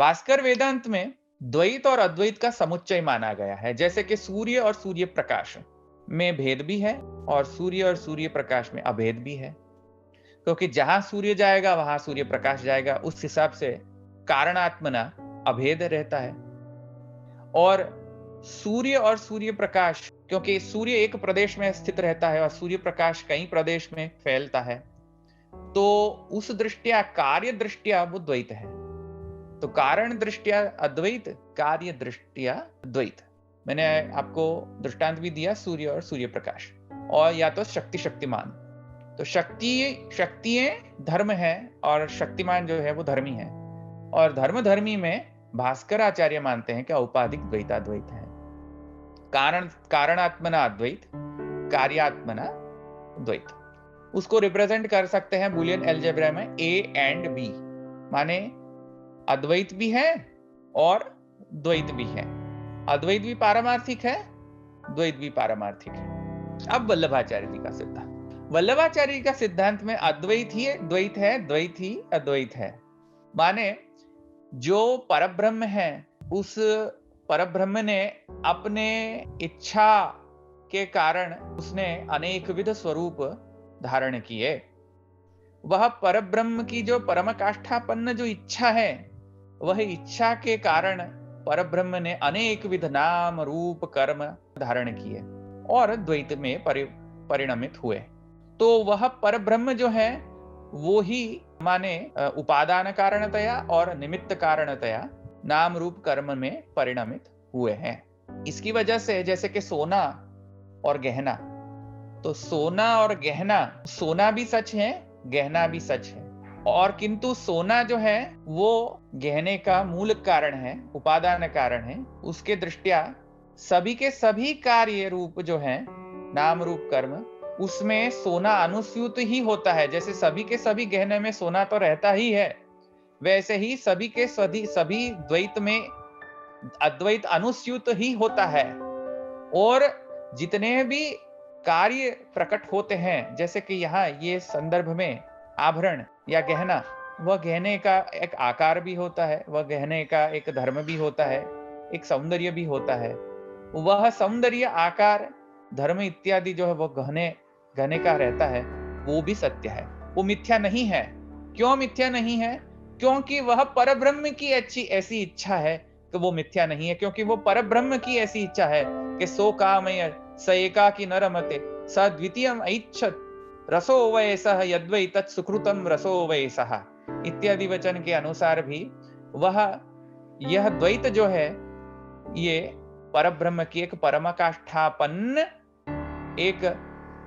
भास्कर वेदांत में द्वैत और अद्वैत का समुच्चय माना गया है। जैसे कि सूर्य और सूर्य प्रकाश में भेद भी है और सूर्य प्रकाश में अभेद भी है, क्योंकि जहां सूर्य जाएगा वहां सूर्य प्रकाश जाएगा। उस हिसाब से कारणात्मना अभेद रहता है। और सूर्य प्रकाश, क्योंकि सूर्य एक प्रदेश में स्थित रहता है और सूर्य प्रकाश कई प्रदेश में फैलता है, तो उस दृष्टिया कार्य दृष्टिया वो द्वैत है। तो कारण दृष्टिया अद्वैत, कार्य दृष्टिया द्वैत। मैंने आपको दृष्टांत भी दिया, सूर्य और सूर्य प्रकाश, और या तो शक्तिमान। तो शक्तियां धर्म है और शक्तिमान जो है वो धर्मी है। और धर्मी में भास्कर आचार्य मानते हैं कि औपाधिक द्वैताद्वैत है। कारणात्मना अद्वैत, कार्यात्मना द्वैत। उसको रिप्रेजेंट कर सकते हैं बुलियन अलजेब्रा में ए एंड बी, माने अद्वैत भी है और द्वैत भी है। अद्वैत भी पारमार्थिक है, द्वैत भी पारमार्थिक है। अब वल्लभाचार्य जी का सिद्धांत। वल्लभाचार्य जी का सिद्धांत में अद्वैत ही द्वैत है, द्वैत ही अद्वैत है। माने जो परब्रह्म है, उस परब्रह्म ने अपने इच्छा के कारण उसने अनेक विध स्वरूप धारण किए। वह परब्रह्म की जो परमकाष्ठापन्न जो इच्छा है, वह इच्छा के कारण परब्रह्म ने अनेक विध नाम रूप कर्म धारण किए और द्वैत में परिणमित हुए। तो वह परब्रह्म जो है वो ही माने उपादान कारणतया और निमित्त कारणतया नाम रूप कर्म में परिणमित हुए हैं। इसकी वजह से जैसे कि सोना और गहना, तो सोना और गहना, सोना भी सच है, गहना भी सच है, और किंतु सोना जो है वो गहने का मूल कारण है, उपादान कारण है। उसके दृष्टिया सभी के सभी कार्य रूप जो है नाम रूप कर्म, उसमें सोना अनुस्यूत ही होता है। जैसे सभी के सभी गहने में सोना तो रहता ही है, वैसे ही सभी के सभी द्वैत में अद्वैत अनुस्यूत ही होता है। और जितने भी कार्य प्रकट होते हैं, जैसे कि यहाँ ये संदर्भ में आभरण या गहना, वह गहने का एक आकार भी होता है, वह गहने का एक धर्म भी होता है, एक सौंदर्य भी होता है। वह सौंदर्य, आकार, धर्म इत्यादि जो है वो गहने का रहता है, वो भी सत्य है, वो मिथ्या नहीं है। क्यों मिथ्या नहीं है? क्योंकि वह परब्रह्म की ऐसी इच्छा है कि वो मिथ्या नहीं है। क्योंकि वो परब्रह्म की ऐसी इच्छा है कि सो कामय स एकाकी न रमते स द्वितीयम ऐच्छत् रसो वै सह यद्वै तत् सुकृतम रसो वै सह इत्यादि वचन के अनुसार भी वह यह द्वैत जो है ये परब्रह्म की एक परमकाष्ठापन्न एक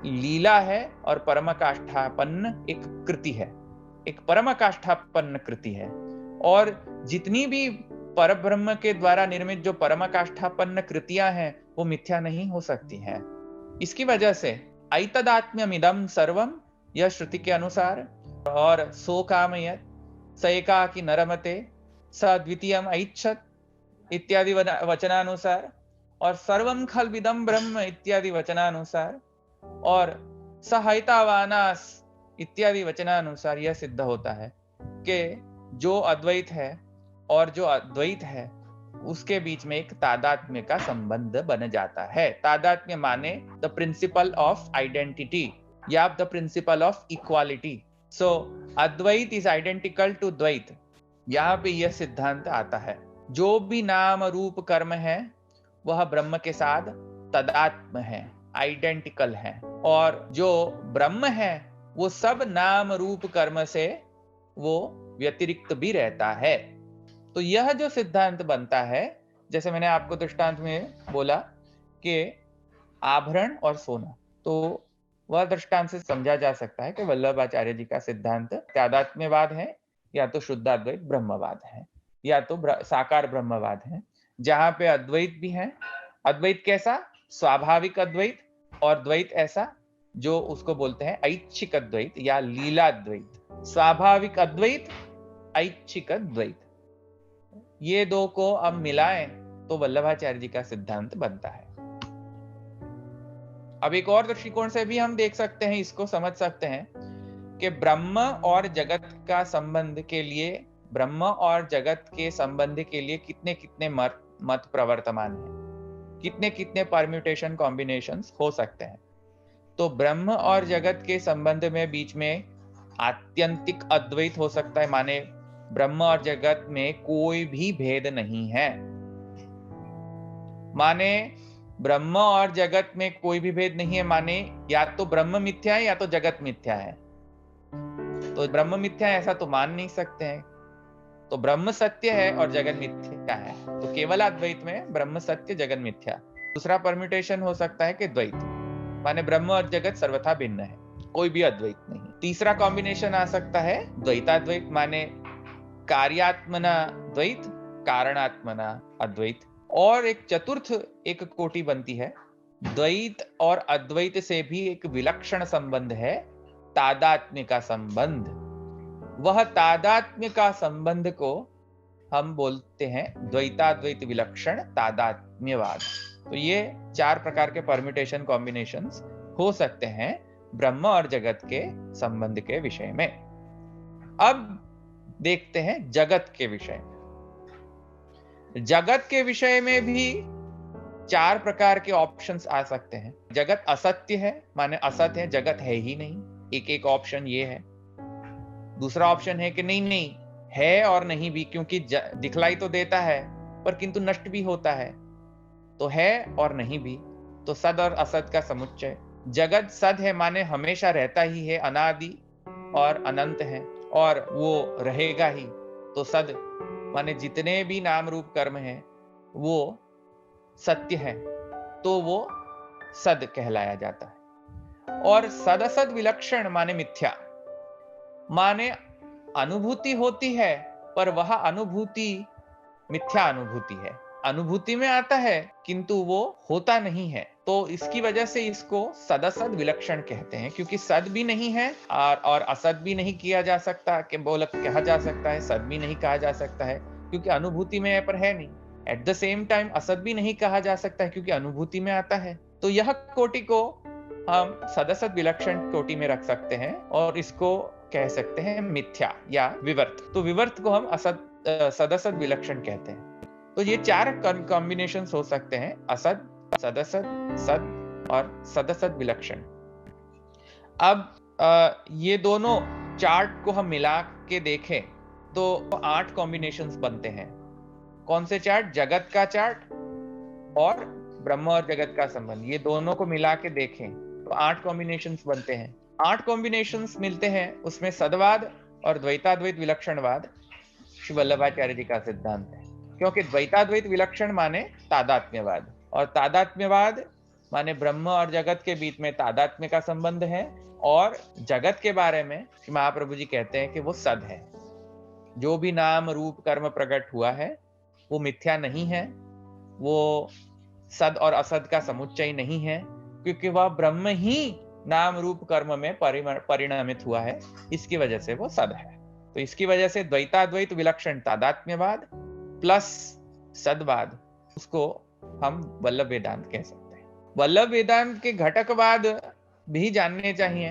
लीला है और परमकाष्ठापन्न एक कृति है, एक परमकाष्ठापन्न कृति है। और जितनी भी परब्रह्म के द्वारा निर्मित जो परमकाष्ठापन्न कृतियां हैं वो मिथ्या नहीं हो सकती हैं। इसकी वजह से ऐतदात्म्यमिदं सर्वम, यह श्रुति के अनुसार, और सो कामयत् स एकाकी न रमते स द्वितीयम ऐच्छत् इत्यादि वचनानुसार, और सर्वम खल्विदं ब्रह्म इत्यादि वचनानुसार, और सहैतावानास इत्यादि वचनानुसार यह सिद्ध होता है कि जो अद्वैत है और जो अद्वैत है उसके बीच में एक तादात्म्य का संबंध बन जाता है। तादात्म्य माने द प्रिंसिपल ऑफ आइडेंटिटी या the principle of equality. So Advaita is identical to Dvaita. यहाँ पे यह सिद्धांत आता है, जो भी नाम रूप कर्म है वह ब्रह्म के साथ तदात्म है, आइडेंटिकल है, और जो ब्रह्म है वो सब नाम रूप कर्म से वो व्यतिरिक्त भी रहता है। तो यह जो सिद्धांत बनता है, जैसे मैंने आपको दृष्टांत में बोला कि आभरण और सोना, तो वह दृष्टांत से समझा जा सकता है कि वल्लभाचार्य जी का सिद्धांत तादात्म्यवाद है, या तो शुद्धाद्वैत ब्रह्मवाद है, या तो साकार ब्रह्मवाद है, जहां पे अद्वैत भी है। अद्वैत कैसा? स्वाभाविक अद्वैत, और द्वैत ऐसा जो उसको बोलते हैं ऐच्छिक अद्वैत या लीलाद्वैत। स्वाभाविक अद्वैत, ऐच्छिक अद्वैत, ये दो को अब मिलाएं तो वल्लभाचार्य जी का सिद्धांत बनता है। अब एक और दृष्टिकोण से भी हम देख सकते हैं, इसको समझ सकते हैं कि ब्रह्म और जगत का संबंध के लिए ब्रह्म और जगत के संबंध के लिए कितने कितने मत प्रवर्तमान है, कितने कितने परम्यूटेशन कॉम्बिनेशंस हो सकते हैं। तो ब्रह्म और जगत के संबंध में बीच में आत्यंतिक अद्वैत हो सकता है, माने ब्रह्म और जगत में कोई भी भेद नहीं है, माने ब्रह्म और जगत में कोई भी भेद नहीं है, माने या तो ब्रह्म मिथ्या है या तो जगत मिथ्या है। तो ब्रह्म मिथ्या है ऐसा तो मान नहीं सकते हैं, तो ब्रह्म सत्य है और जगत मिथ्या है, तो केवल अद्वैत में ब्रह्म सत्य जगत मिथ्या। दूसरा परम्यूटेशन हो सकता है कि द्वैत, माने ब्रह्म और जगत सर्वथा भिन्न है, कोई भी अद्वैत नहीं। तीसरा कॉम्बिनेशन आ सकता है द्वैताद्वैत, माने कार्यात्मना द्वैत, कारणात्मना अद्वैत। और एक चतुर्थ एक कोटि बनती है, द्वैत और अद्वैत से भी एक विलक्षण संबंध है, तादात्म्य का संबंध। वह तादात्म्य का संबंध को हम बोलते हैं द्वैताद्वैत विलक्षण तादात्म्यवाद। तो ये 4 प्रकार के परम्यूटेशन कॉम्बिनेशंस हो सकते हैं ब्रह्म और जगत के संबंध के विषय में। अब देखते हैं जगत के विषय में। जगत के विषय में भी 4 प्रकार के ऑप्शंस आ सकते हैं। जगत असत्य है, माने असत्य है, जगत है ही नहीं, एक ऑप्शन ये है। दूसरा ऑप्शन है कि नहीं है और नहीं भी, क्योंकि दिखलाई तो देता है पर किंतु नष्ट भी होता है, तो है और नहीं भी, तो सद और असद का समुच्चय। जगत सद है, माने हमेशा रहता ही है, अनादि और अनंत है और वो रहेगा ही, तो सद माने जितने भी नाम रूप कर्म हैं वो सत्य है, तो वो सद कहलाया जाता है। और सदसद विलक्षण माने मिथ्या, माने अनुभूति होती है पर वह अनुभूति मिथ्या अनुभूति है, अनुभूति में आता है किंतु वो होता नहीं है, तो इसकी वजह से इसको सदसद विलक्षण कहते हैं, क्योंकि सद भी नहीं है और असद भी नहीं किया जा सकता, कि बोल कहा जा सकता है, सद भी नहीं कहा जा सकता है क्योंकि अनुभूति में है पर है नहीं। At the same time Asad भी नहीं कहा जा सकता है क्योंकि अनुभूति में आता है। तो यह कोटि को हम सदसद विलक्षण कोटि में रख सकते हैं और इसको कह सकते हैं मिथ्या या विवर्त। तो विवर्त को हम सदसद विलक्षण कहते हैं। तो ये 4 कॉम्बिनेशन हो सकते हैं, असद, सदसद, सद और सदसद विलक्षण। अब ये दोनों चार्ट को हम मिला के देखें तो 8 कॉम्बिनेशंस बनते हैं। कौन से चार्ट? जगत का चार्ट और ब्रह्म और जगत का संबंध, ये दोनों को मिला के देखें तो 8 कॉम्बिनेशंस बनते हैं। 8 कॉम्बिनेशंस मिलते हैं, उसमें सदवाद और द्वैताद्वैत विलक्षणवाद श्री वल्लभाचार्य जी का सिद्धांत है, क्योंकि द्वैताद्वैत विलक्षण माने तादात्म्यवाद और तादात्म्यवाद माने ब्रह्म और जगत के बीच में तादात्म्य का संबंध है, और जगत के बारे में महाप्रभु जी कहते हैं कि वो सद है, जो भी नाम रूप कर्म प्रकट हुआ है वो मिथ्या नहीं है, वो सद और असद का समुच्चय नहीं है, क्योंकि वह ब्रह्म ही नाम रूप कर्म में परिणमित हुआ है, इसकी वजह से वो सद है। तो इसकी वजह से द्वैताद्वैत विलक्षण तादात्म्यवाद प्लस सदवाद, उसको हम वल्लभ वेदांत कह सकते हैं। वल्लभ वेदांत के घटकवाद भी जानने चाहिए,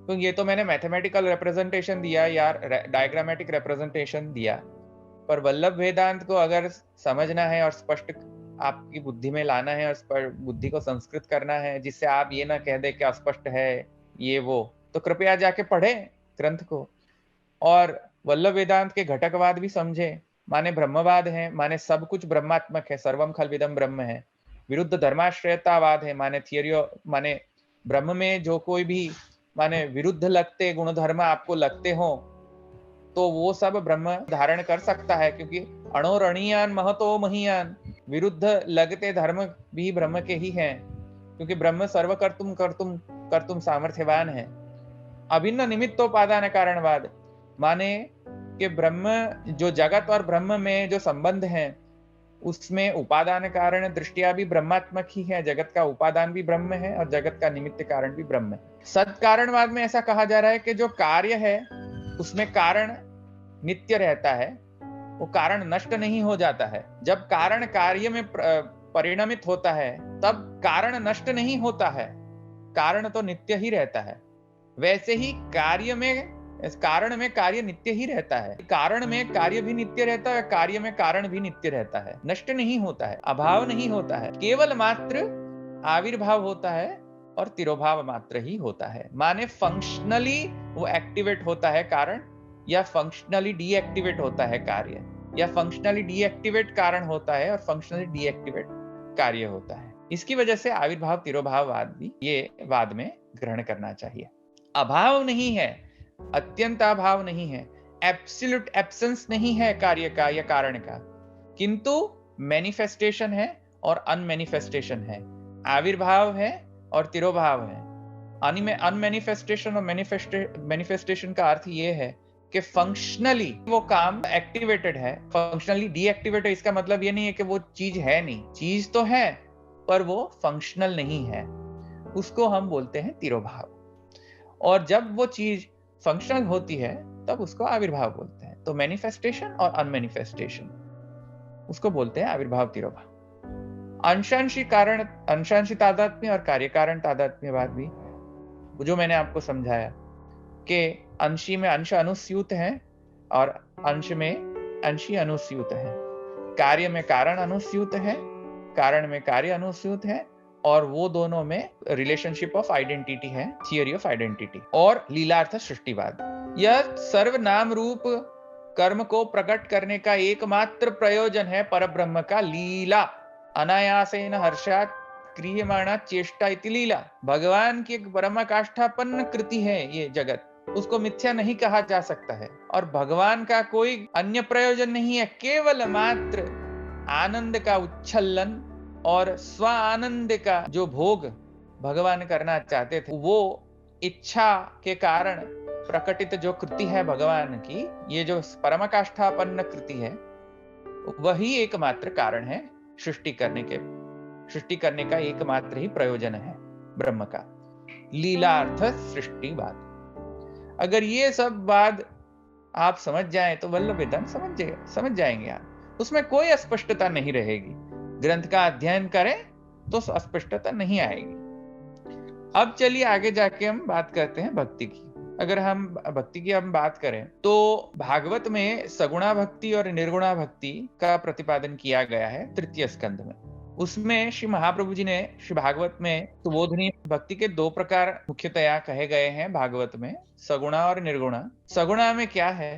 तो ये तो मैंने मैथमेटिकल रिप्रेजेंटेशन दिया या डायग्रामेटिक रिप्रेजेंटेशन दिया, पर वल्लभ वेदांत को अगर समझना है और स्पष्ट आपकी बुद्धि में लाना है और बुद्धि को संस्कृत करना है, जिससे आप ये ना कह दे कि अस्पष्ट है ये वो, तो कृपया जाके पढ़े ग्रंथ को और वल्लभ वेदांत के घटकवाद भी समझे। माने ब्रह्मवाद है, माने सब कुछ ब्रह्मात्मक है, सर्वम खल्विदम ब्रह्म है। विरुद्ध धर्माश्रयतावाद है, माने माने ब्रह्म में जो कोई भी माने विरुद्ध लगते गुण धर्म आपको लगते हो तो वो सब ब्रह्म धारण कर सकता है, क्योंकि अणोरणीयान महतो महीयान, विरुद्ध लगते धर्म भी ब्रह्म के ही हैं, क्योंकि ब्रह्म सर्व कर्तुम सामर्थ्यवान है। अभिन्न निमित्तोपादान कारणवाद माने कि ब्रह्म जो जगत और ब्रह्म में जो संबंध है उसमें उपादान कारण दृष्टिया भी ब्रह्मात्मक ही है, जगत का उपादान भी ब्रह्म है और जगत का निमित्त कारण भी ब्रह्म है। सत कारणवाद में ऐसा कहा जा रहा है कि जो कार्य है उसमें कारण नित्य रहता है, वो कारण नष्ट नहीं हो जाता है। जब कारण कार्य में परिणमित होता है तब कारण नष्ट नहीं होता है, कारण तो नित्य ही रहता है। वैसे ही कार्य में इस कारण में कार्य नित्य ही रहता है, कारण में कार्य भी नित्य रहता है, कार्य में कारण भी नित्य रहता है, नष्ट नहीं होता है, अभाव नहीं होता है, केवल मात्र आविर्भाव होता है और तिरोभाव मात्र ही होता है। माने फंक्शनली वो एक्टिवेट होता है कारण, या फंक्शनली डीएक्टिवेट होता है कार्य, या फंक्शनली डीएक्टिवेट कारण होता है और फंक्शनली डीएक्टिवेट कार्य होता है। इसकी वजह से आविर्भाव तिरोभाववाद भी ये वाद में ग्रहण करना चाहिए। अभाव नहीं है, अत्यंत अभाव नहीं है, एब्सोल्यूट एब्सेंस नहीं है कार्य का या कारण का, किंतु मैनिफेस्टेशन है और अनमैनिफेस्टेशन है, आविर्भाव है और तिरोभाव है। अनमैनिफेस्टेशन और मैनिफेस्टेशन का अर्थ ये है कि फंक्शनली वो काम एक्टिवेटेड है, फंक्शनली डीएक्टिवेटेड। इसका मतलब ये नहीं है कि वो चीज है नहीं, चीज तो है पर वो फंक्शनल नहीं है, उसको हम बोलते हैं तिरोभाव। और जब वो चीज फंक्शनल होती है तब उसको आविर्भाव बोलते हैं। तो मैनिफेस्टेशन और अनमैनिफेस्टेशन, उसको बोलते हैं आविर्भाव तिरोभाव। अंशांशी कारण, अंशांशी तादात्म्य और कार्य कारण तादात्म्यवाद भी जो मैंने आपको समझाया कि अंशी में अंश अनुस्यूत है और अंश में अंशी अनुस्यूत है, कार्य में कारण अनुस्यूत है, कारण में कार्य अनुस्यूत है, और वो दोनों में रिलेशनशिप ऑफ आइडेंटिटी है, थियरी ऑफ आइडेंटिटी। और लीलार्थ सृष्टिवाद, यह सर्वनाम रूप कर्म को प्रकट करने का एकमात्र प्रयोजन है परब्रह्म का लीला। अनायासेन हर्षात् क्रियमाणा चेष्टा इति लीला। भगवान की एक परमाकाष्ठापन्न कृति है ये जगत, उसको मिथ्या नहीं कहा जा सकता है। और भगवान का कोई अन्य प्रयोजन नहीं है, केवल मात्र आनंद का उच्छलन और स्व आनंद का जो भोग भगवान करना चाहते थे, वो इच्छा के कारण प्रकटित जो कृति है भगवान की, ये जो परमाकाष्ठापन्न कृति है, वही एकमात्र कारण है सृष्टि करने का एकमात्र ही प्रयोजन है ब्रह्म का, लीलार्थ सृष्टिवाद। अगर ये सब बात आप समझ जाएं तो वल्लभ वेदांत समझ जाएंगे आप, उसमें कोई अस्पष्टता नहीं रहेगी। ग्रंथ का अध्ययन करें तो अस्पष्टता नहीं आएगी। अब चलिए आगे जाके हम बात करते हैं भक्ति की। अगर हम भक्ति की बात करें तो भागवत में सगुणा भक्ति और निर्गुणा भक्ति का प्रतिपादन किया गया है तृतीय स्कंध में। उसमें श्री महाप्रभु जी ने श्री भागवत में सुबोधनी भक्ति के दो प्रकार मुख्यतया कहे गए हैं भागवत में, सगुणा और निर्गुणा। सगुणा में क्या है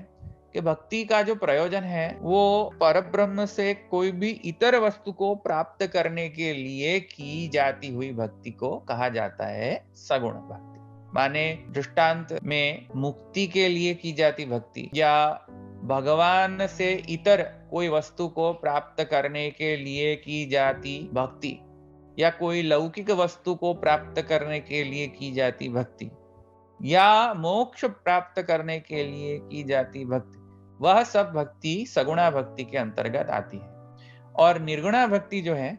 कि भक्ति का जो प्रयोजन है वो परब्रह्म से कोई भी इतर वस्तु को प्राप्त करने के लिए की जाती हुई भक्ति को कहा जाता है सगुण भक्ति। माने दृष्टांत में मुक्ति के लिए की जाती भक्ति, या भगवान से इतर कोई वस्तु को प्राप्त करने के लिए की जाती भक्ति, या कोई लौकिक वस्तु को प्राप्त करने के लिए की जाती भक्ति, या मोक्ष प्राप्त करने के लिए की जाती भक्ति, वह सब भक्ति सगुणा भक्ति के अंतर्गत आती है। और निर्गुणा भक्ति जो है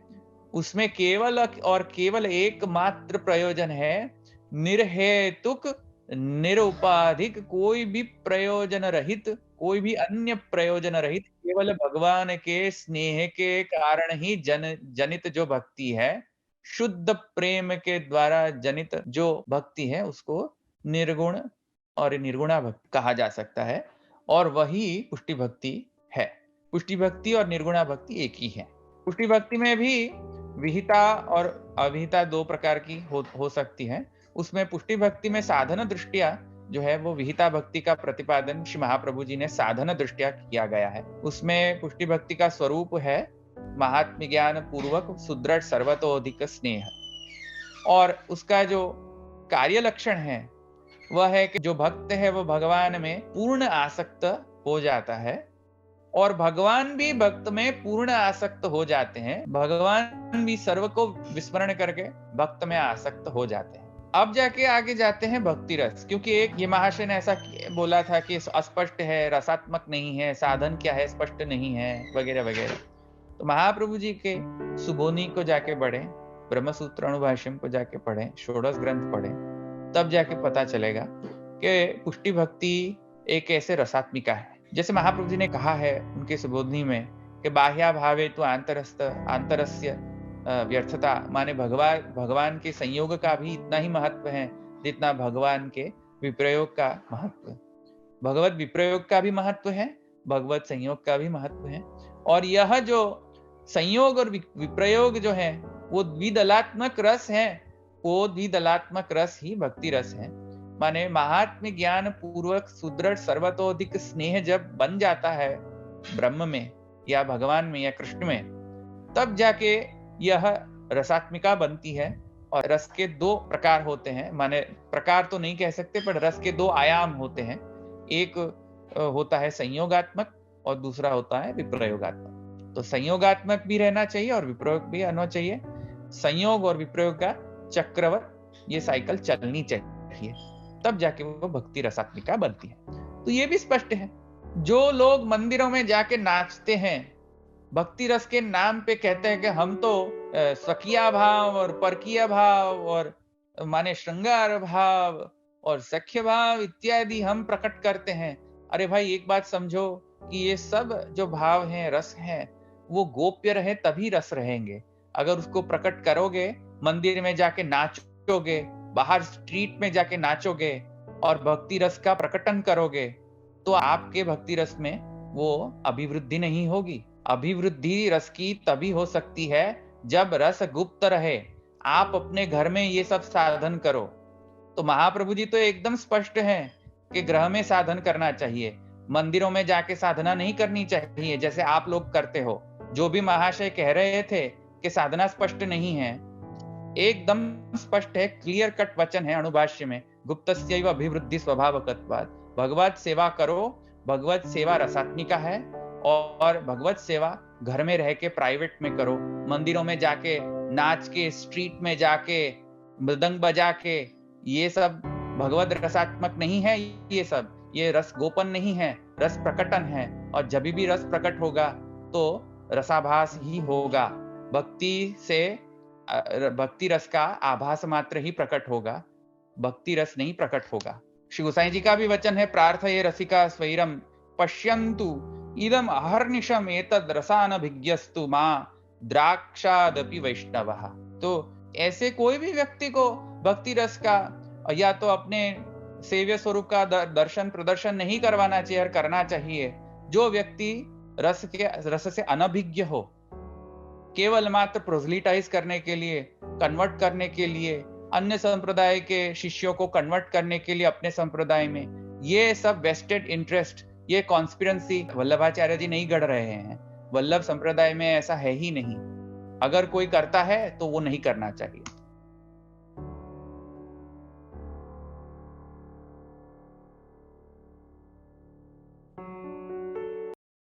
उसमें केवल और केवल एकमात्र प्रयोजन है निर्हेतुक निरुपाधिक, कोई भी प्रयोजन रहित, कोई भी अन्य प्रयोजन रहित, केवल भगवान के स्नेह के कारण ही जनित जो भक्ति है, शुद्ध प्रेम के द्वारा जनित जो भक्ति है, उसको निर्गुण और निर्गुणा भक्ति कहा जा सकता है। और वही पुष्टि भक्ति है। पुष्टि भक्ति और निर्गुणा भक्ति एक ही है। पुष्टि भक्ति में भी विहिता और अविहिता दो प्रकार की हो सकती है। उसमें पुष्टि भक्ति में साधन दृष्टिया जो है वो विहिता भक्ति का प्रतिपादन श्री महाप्रभु जी ने साधन दृष्टिया किया गया है। उसमें पुष्टि भक्ति का स्वरूप है महात्म्य ज्ञान पूर्वक सुदृढ़ सर्वतोधिक स्नेह, और उसका जो कार्य लक्षण है वह है कि जो भक्त है वो भगवान में पूर्ण आसक्त हो जाता है, और भगवान भी भक्त में पूर्ण आसक्त हो जाते हैं। भगवान भी सर्व को विस्मरण करके भक्त में आसक्त हो जाते हैं। अब जाके आगे जाते हैं भक्ति रस, क्योंकि एक ये महाशय ने ऐसा बोला था कि अस्पष्ट है, रसात्मक नहीं है, साधन क्या है स्पष्ट नहीं है, वगैरह वगैरह। तो महाप्रभु जी के सुबोधनी को जाके पढ़े, ब्रह्मसूत्र अनुभाष्यम को जाके पढ़े, षोडश ग्रंथ पढ़े, तब जाके पता चलेगा कि पुष्टि भक्ति एक ऐसे रसात्मिका है। जैसे महाप्रभु जी ने कहा है उनके सुबोधनी में कि बाह्या भावे तो आंतरस्य व्यर्थता, माने भगवान के संयोग का भी इतना ही महत्व है जितना भगवान के विप्रयोग का महत्व। भगवत विप्रयोग का भी महत्व है, भगवत संयोग का भी महत्व है। और यह जो संयोग और विप्रयोग जो है वो द्विदलात्मक रस है, वो द्विदलात्मक रस ही भक्ति रस है। माने महात्म्य ज्ञान पूर्वक सुदृढ़ सर्वतोधिक स्नेह जब बन जाता है ब्रह्म में या भगवान में या कृष्ण में, तब जाके यह रसात्मिका बनती है। और रस के दो प्रकार होते हैं, माने प्रकार तो नहीं कह सकते, पर रस के दो आयाम होते हैं। एक होता है संयोगात्मक और दूसरा होता है विप्रयोगात्मक। तो संयोगात्मक भी रहना चाहिए और विप्रयोग भी आना चाहिए। संयोग और विप्रयोग का चक्रवत ये साइकिल चलनी चाहिए, तब जाके वो भक्ति रसात्मिका बनती है। तो ये भी स्पष्ट है, जो लोग मंदिरों में जाके नाचते हैं, भक्ति रस के नाम पे कहते हैं कि हम तो सखिया भाव और परकीय भाव और माने श्रृंगार भाव और सख्य भाव इत्यादि हम प्रकट करते हैं। अरे भाई, एक बात समझो कि ये सब जो भाव हैं, रस हैं, वो गोप्य रहे तभी रस रहेंगे। अगर उसको प्रकट करोगे, मंदिर में जाके नाचोगे, बाहर स्ट्रीट में जाके नाचोगे और भक्ति रस का प्रकटन करोगे, तो आपके भक्ति रस में वो अभिवृद्धि नहीं होगी। अभिवृद्धि रस की तभी हो सकती है जब रस गुप्त रहे। आप अपने घर में ये सब साधन करो। तो महाप्रभु जी तो एकदम स्पष्ट है कि गृह में साधन करना चाहिए, मंदिरों में जाके साधना नहीं करनी चाहिए जैसे आप लोग करते हो। जो भी महाशय कह रहे थे कि साधना स्पष्ट नहीं है, एकदम स्पष्ट है, क्लियर कट वचन है अनुभाष्य में, गुप्तस्यैव अभिवृद्धि स्वभावकत्वात्। भगवत सेवा करो, भगवत सेवा रसात्मिका है, और भगवत सेवा घर में रह के प्राइवेट में करो। मंदिरों में जाके नाच के, स्ट्रीट में जाके मृदंग बजा के, ये सब भगवत रसात्मक नहीं है। ये सब ये रस गोपन नहीं है, रस प्रकटन है। और जब भी रस प्रकट होगा तो रसाभास ही होगा। भक्ति रस का आभास मात्र ही प्रकट होगा, भक्ति रस नहीं प्रकट होगा। श्री गोसाई जी का भी वचन है, प्रार्थये रसिका स्वैरम पश्यन्तु इदम अहर्निशम एतद रसानभिज्ञस्तु मां द्राक्षादपि वैष्णवः। तो ऐसे कोई भी व्यक्ति को भक्ति रस का या तो अपने सेव्य स्वरूप का दर्शन प्रदर्शन नहीं करवाना चाहिए और करना चाहिए जो व्यक्ति रस से अनभिज्ञ हो, केवल मात्र प्रोजलिटाइज करने के लिए, कन्वर्ट करने के लिए, अन्य संप्रदाय के शिष्यों को कन्वर्ट करने के लिए अपने संप्रदाय में, ये सब वेस्टेड इंटरेस्ट, ये कॉन्स्पिरेंसी वल्लभाचार्य जी नहीं गढ़ रहे हैं। वल्लभ संप्रदाय में ऐसा है ही नहीं। अगर कोई करता है तो वो नहीं करना चाहिए।